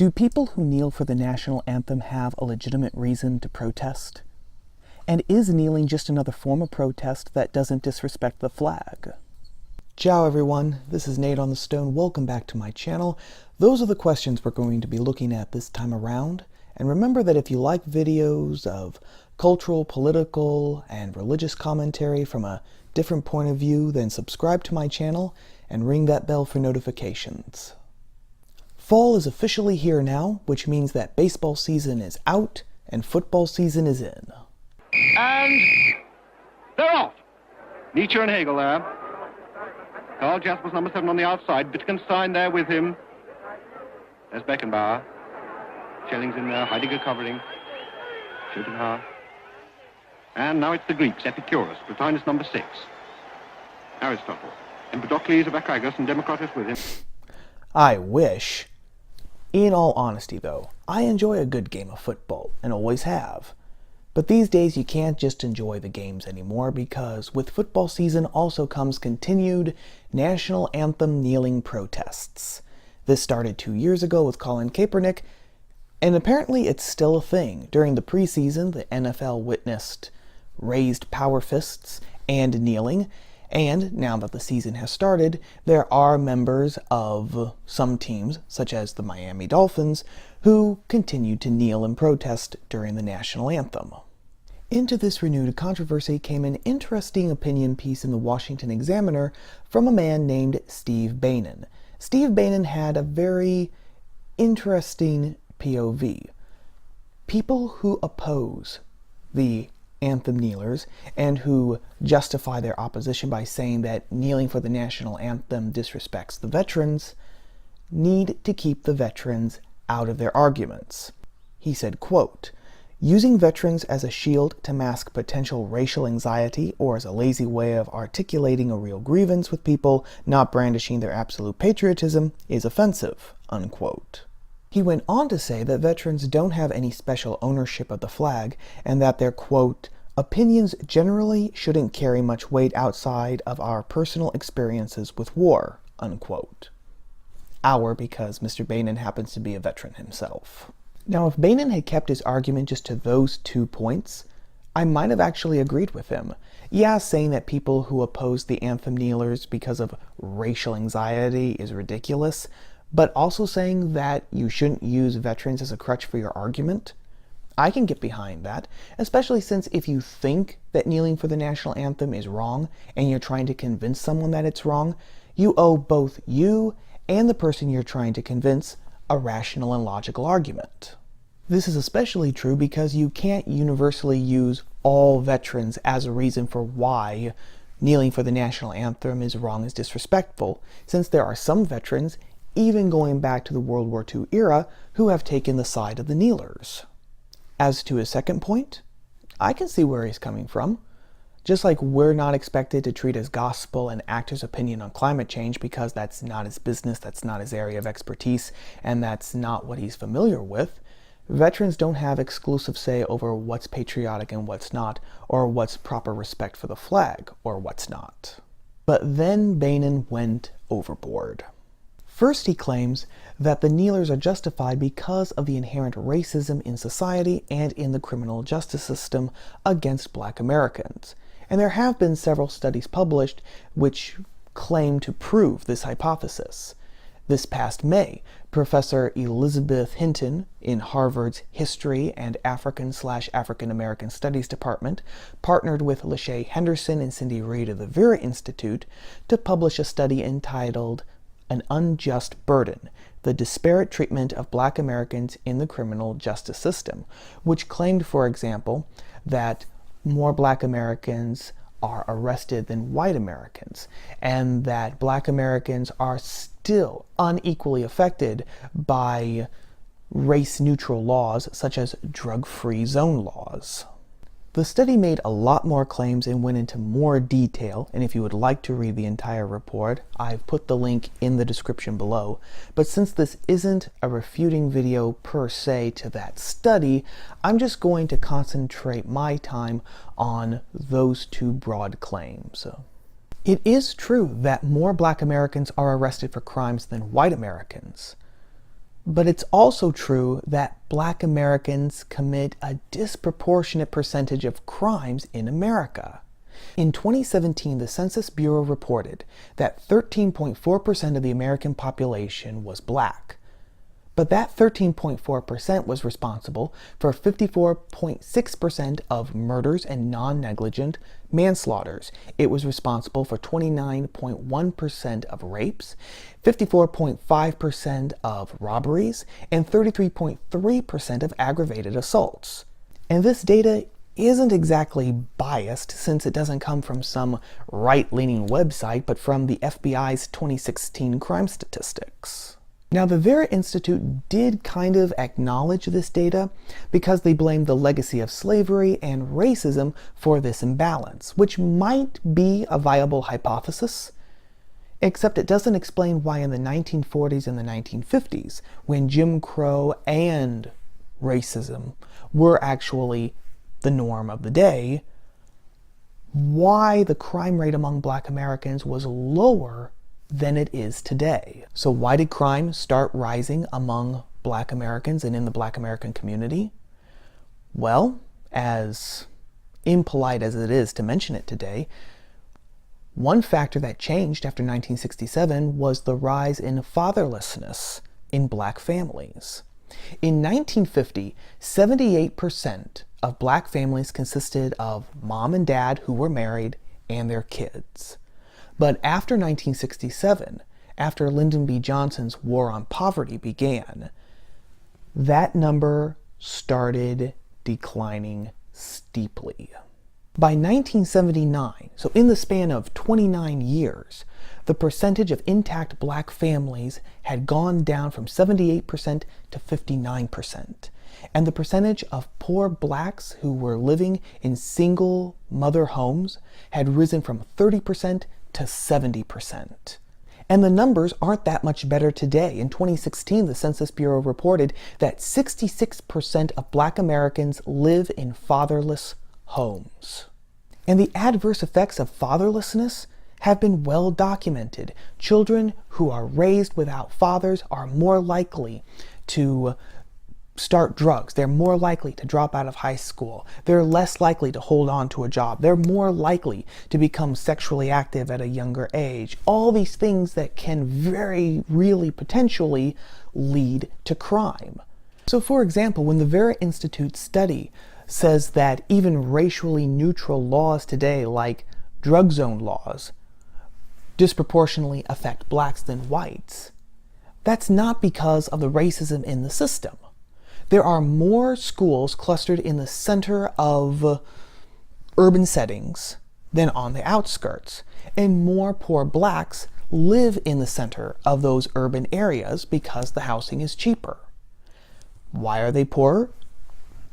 Do people who kneel for the national anthem have a legitimate reason to protest? And is kneeling just another form of protest that doesn't disrespect the flag? Ciao everyone, this is Nate on the Stone. Welcome back to my channel. Those are the questions we're going to be looking at this time around. And remember that if you like videos of cultural, political, and religious commentary from a different point of view, then subscribe to my channel and ring that bell for notifications. Fall is officially here now, which means that baseball season is out and football season is in. And they're off. Nietzsche and Hegel there. Carl Jasper's number 7 on the outside. Wittgenstein there with him. There's Beckenbauer. Schelling's in there. Heidegger covering. Schopenhauer. And now it's the Greeks. Epicurus. Plotinus number 6. Aristotle. Empedocles of Archagos and Democritus with him. I wish. In all honesty, though, I enjoy a good game of football, and always have. But these days you can't just enjoy the games anymore, because with football season also comes continued national anthem kneeling protests. This started 2 years ago with Colin Kaepernick, and apparently it's still a thing. During the preseason, the NFL witnessed raised power fists and kneeling, and now that the season has started, there are members of some teams, such as the Miami Dolphins, who continue to kneel and protest during the national anthem. Into this renewed controversy came an interesting opinion piece in the Washington Examiner from a man named Steve Bannon. Steve Bannon had a very interesting POV. People who oppose the anthem kneelers and who justify their opposition by saying that kneeling for the national anthem disrespects the veterans need to keep the veterans out of their arguments. He said, quote, "Using veterans as a shield to mask potential racial anxiety or as a lazy way of articulating a real grievance with people not brandishing their absolute patriotism is offensive," unquote. He went on to say that veterans don't have any special ownership of the flag and that their, quote, "opinions generally shouldn't carry much weight outside of our personal experiences with war," unquote. Our, because Mr. Bannon happens to be a veteran himself. Now, if Bannon had kept his argument just to those 2 points, I might have actually agreed with him. Yeah, saying that people who oppose the anthem kneelers because of racial anxiety is ridiculous, but also saying that you shouldn't use veterans as a crutch for your argument, I can get behind that, especially since if you think that kneeling for the national anthem is wrong and you're trying to convince someone that it's wrong, you owe both you and the person you're trying to convince a rational and logical argument. This is especially true because you can't universally use all veterans as a reason for why kneeling for the national anthem is wrong, is disrespectful, since there are some veterans, even going back to the World War II era, who have taken the side of the kneelers. As to his second point, I can see where he's coming from. Just like we're not expected to treat as gospel and act his opinion on climate change because that's not his business, that's not his area of expertise, and that's not what he's familiar with, veterans don't have exclusive say over what's patriotic and what's not, or what's proper respect for the flag, or what's not. But then Bannon went overboard. First, he claims that the kneelers are justified because of the inherent racism in society and in the criminal justice system against Black Americans. And there have been several studies published which claim to prove this hypothesis. This past May, Professor Elizabeth Hinton in Harvard's History and African/African American Studies Department partnered with Lachey Henderson and Cindy Reed of the Vera Institute to publish a study entitled "An Unjust Burden: The Disparate Treatment of Black Americans in the Criminal Justice System," which claimed, for example, that more Black Americans are arrested than white Americans, and that Black Americans are still unequally affected by race-neutral laws such as drug-free zone laws. The study made a lot more claims and went into more detail, and if you would like to read the entire report, I've put the link in the description below. But since this isn't a refuting video per se to that study, I'm just going to concentrate my time on those 2 broad claims. It is true that more Black Americans are arrested for crimes than white Americans, But it's also true that Black Americans commit a disproportionate percentage of crimes in America. In 2017, the Census Bureau reported that 13.4% of the American population was Black. But that 13.4% was responsible for 54.6% of murders and non-negligent manslaughters. It was responsible for 29.1% of rapes, 54.5% of robberies, and 33.3% of aggravated assaults. And this data isn't exactly biased, since it doesn't come from some right-leaning website, but from the FBI's 2016 crime statistics. Now, the Vera Institute did kind of acknowledge this data because they blamed the legacy of slavery and racism for this imbalance, which might be a viable hypothesis, except it doesn't explain why in the 1940s and the 1950s, when Jim Crow and racism were actually the norm of the day, why the crime rate among Black Americans was lower than it is today. So why did crime start rising among Black Americans and in the Black American community? Well, as impolite as it is to mention it today, one factor that changed after 1967 was the rise in fatherlessness in Black families. In 1950, 78% of Black families consisted of mom and dad who were married and their kids. But after 1967, after Lyndon B. Johnson's War on Poverty began, that number started declining steeply. By 1979, so in the span of 29 years, the percentage of intact Black families had gone down from 78% to 59%. And the percentage of poor Blacks who were living in single mother homes had risen from 30% to 70%. And the numbers aren't that much better today. In 2016, the Census Bureau reported that 66% of Black Americans live in fatherless homes. And the adverse effects of fatherlessness have been well documented. Children who are raised without fathers are more likely to start drugs. They're more likely to drop out of high school. They're less likely to hold on to a job. They're more likely to become sexually active at a younger age. All these things that can very really potentially lead to crime. So for example, when the Vera Institute study says that even racially neutral laws today, like drug zone laws, disproportionately affect Blacks than whites, that's not because of the racism in the system. There are more schools clustered in the center of urban settings than on the outskirts, and more poor Blacks live in the center of those urban areas because the housing is cheaper. Why are they poorer?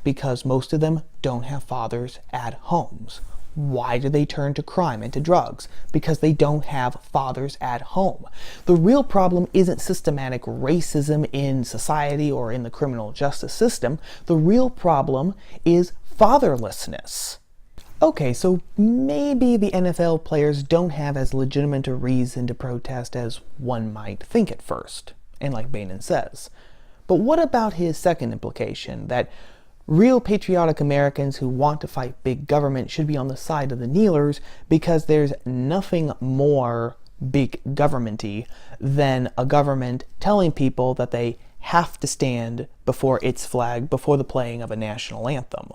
Because most of them don't have fathers at homes. Why do they turn to crime and to drugs? Because they don't have fathers at home. The real problem isn't systematic racism in society or in the criminal justice system. The real problem is fatherlessness. Okay, so maybe the NFL players don't have as legitimate a reason to protest as one might think at first, and like Boehnen says. But what about his second implication, that real patriotic Americans who want to fight big government should be on the side of the kneelers because there's nothing more big government-y than a government telling people that they have to stand before its flag before the playing of a national anthem?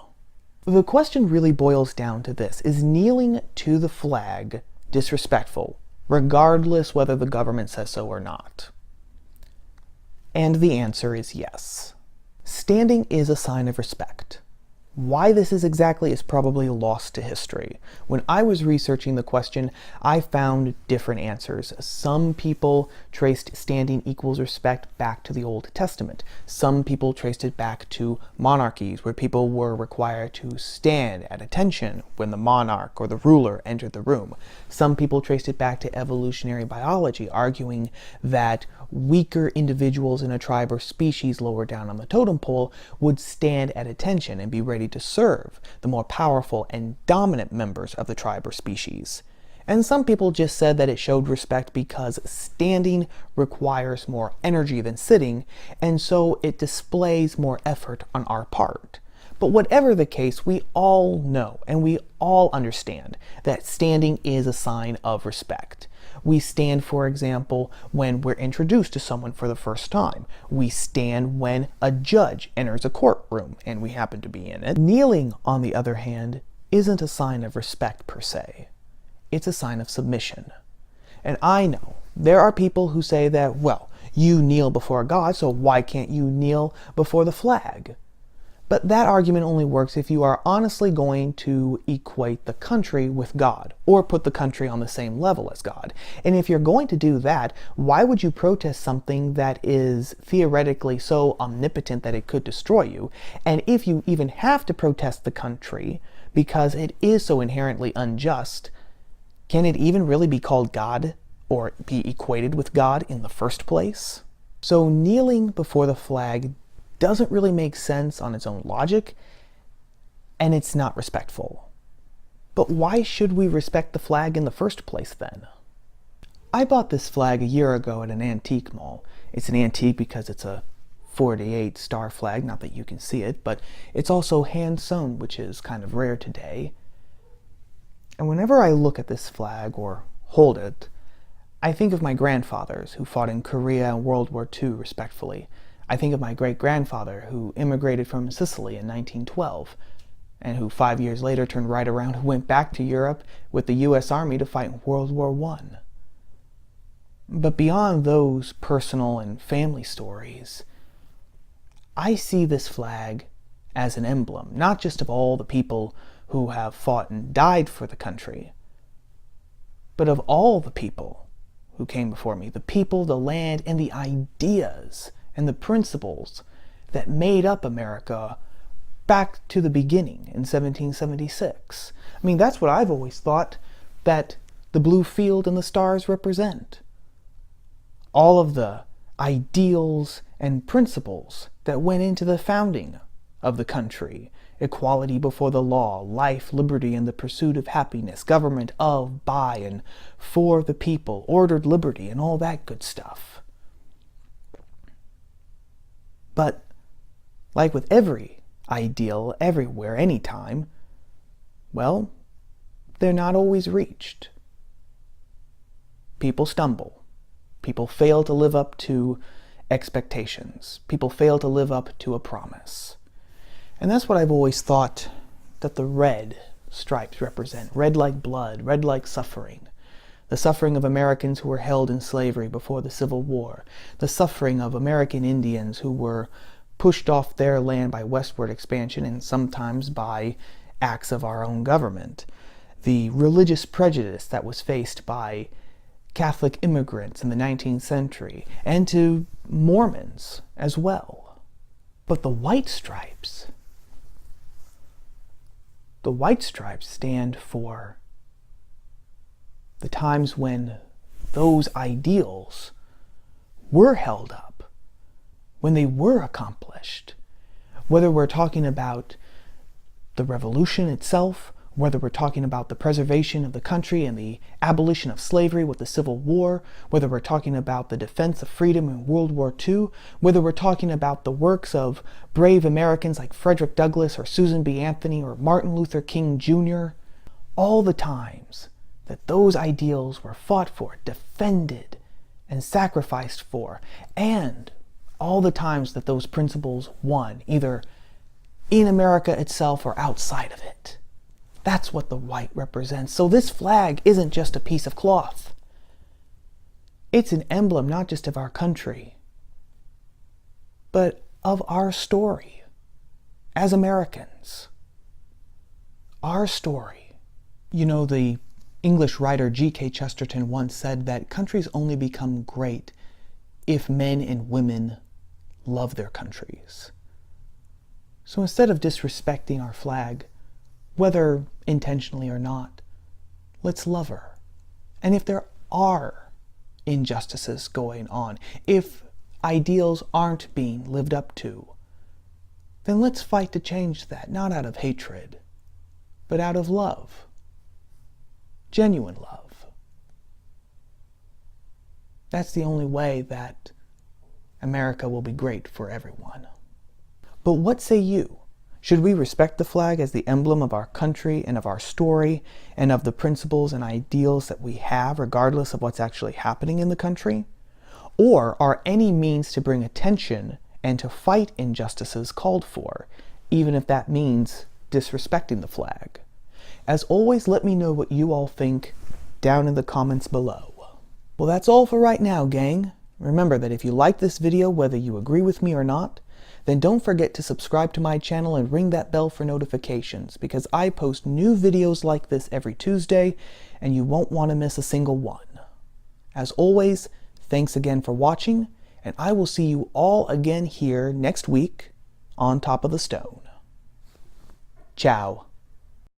The question really boils down to this: is kneeling to the flag disrespectful, regardless whether the government says so or not? And the answer is yes. Standing is a sign of respect. Why this is exactly is probably lost to history. When I was researching the question, I found different answers. Some people traced standing equals respect back to the Old Testament. Some people traced it back to monarchies, where people were required to stand at attention when the monarch or the ruler entered the room. Some people traced it back to evolutionary biology, arguing that weaker individuals in a tribe or species lower down on the totem pole would stand at attention and be ready to serve the more powerful and dominant members of the tribe or species. And some people just said that it showed respect because standing requires more energy than sitting, and so it displays more effort on our part. But whatever the case, we all know and we all understand that standing is a sign of respect. We stand, for example, when we're introduced to someone for the first time. We stand when a judge enters a courtroom and we happen to be in it. Kneeling, on the other hand, isn't a sign of respect per se. It's a sign of submission. And I know there are people who say that, well, you kneel before God, so why can't you kneel before the flag? But that argument only works if you are honestly going to equate the country with God, or put the country on the same level as God. And if you're going to do that, why would you protest something that is theoretically so omnipotent that it could destroy you? And if you even have to protest the country because it is so inherently unjust, can it even really be called God or be equated with God in the first place? So kneeling before the flag doesn't really make sense on its own logic, and it's not respectful. But why should we respect the flag in the first place then? I bought this flag a year ago at an antique mall. It's an antique because it's a 48 star flag, not that you can see it, but it's also hand sewn, which is kind of rare today. And whenever I look at this flag or hold it, I think of my grandfathers who fought in Korea and World War II respectfully. I think of my great-grandfather who immigrated from Sicily in 1912 and who 5 years later turned right around and went back to Europe with the U.S. Army to fight in World War I. But beyond those personal and family stories, I see this flag as an emblem, not just of all the people who have fought and died for the country, but of all the people who came before me, the people, the land, and the ideas and the principles that made up America back to the beginning in 1776. I mean, that's what I've always thought that the blue field and the stars represent. All of the ideals and principles that went into the founding of the country. Equality before the law, life, liberty, and the pursuit of happiness, government of, by, and for the people, ordered liberty, and all that good stuff. But, like with every ideal, everywhere, anytime, well, they're not always reached. People stumble. People fail to live up to expectations. People fail to live up to a promise. And that's what I've always thought that the red stripes represent. Red like blood, red like suffering. The suffering of Americans who were held in slavery before the Civil War. The suffering of American Indians who were pushed off their land by westward expansion and sometimes by acts of our own government. The religious prejudice that was faced by Catholic immigrants in the 19th century, and to Mormons as well. But the white stripes stand for the times when those ideals were held up, when they were accomplished. Whether we're talking about the revolution itself, whether we're talking about the preservation of the country and the abolition of slavery with the Civil War, whether we're talking about the defense of freedom in World War II, whether we're talking about the works of brave Americans like Frederick Douglass or Susan B. Anthony or Martin Luther King Jr., all the times that those ideals were fought for, defended, and sacrificed for, and all the times that those principles won, either in America itself or outside of it. That's what the white represents. So this flag isn't just a piece of cloth. It's an emblem not just of our country, but of our story as Americans. Our story. You know, the English writer G.K. Chesterton once said that countries only become great if men and women love their countries. So instead of disrespecting our flag, whether intentionally or not, let's love her. And if there are injustices going on, if ideals aren't being lived up to, then let's fight to change that, not out of hatred, but out of love. Genuine love. That's the only way that America will be great for everyone. But what say you? Should we respect the flag as the emblem of our country and of our story and of the principles and ideals that we have regardless of what's actually happening in the country? Or are any means to bring attention and to fight injustices called for, even if that means disrespecting the flag? As always, let me know what you all think down in the comments below. Well, that's all for right now, gang. Remember that if you like this video, whether you agree with me or not, then don't forget to subscribe to my channel and ring that bell for notifications, because I post new videos like this every Tuesday, and you won't want to miss a single one. As always, thanks again for watching, and I will see you all again here next week on Top of the Stone. Ciao.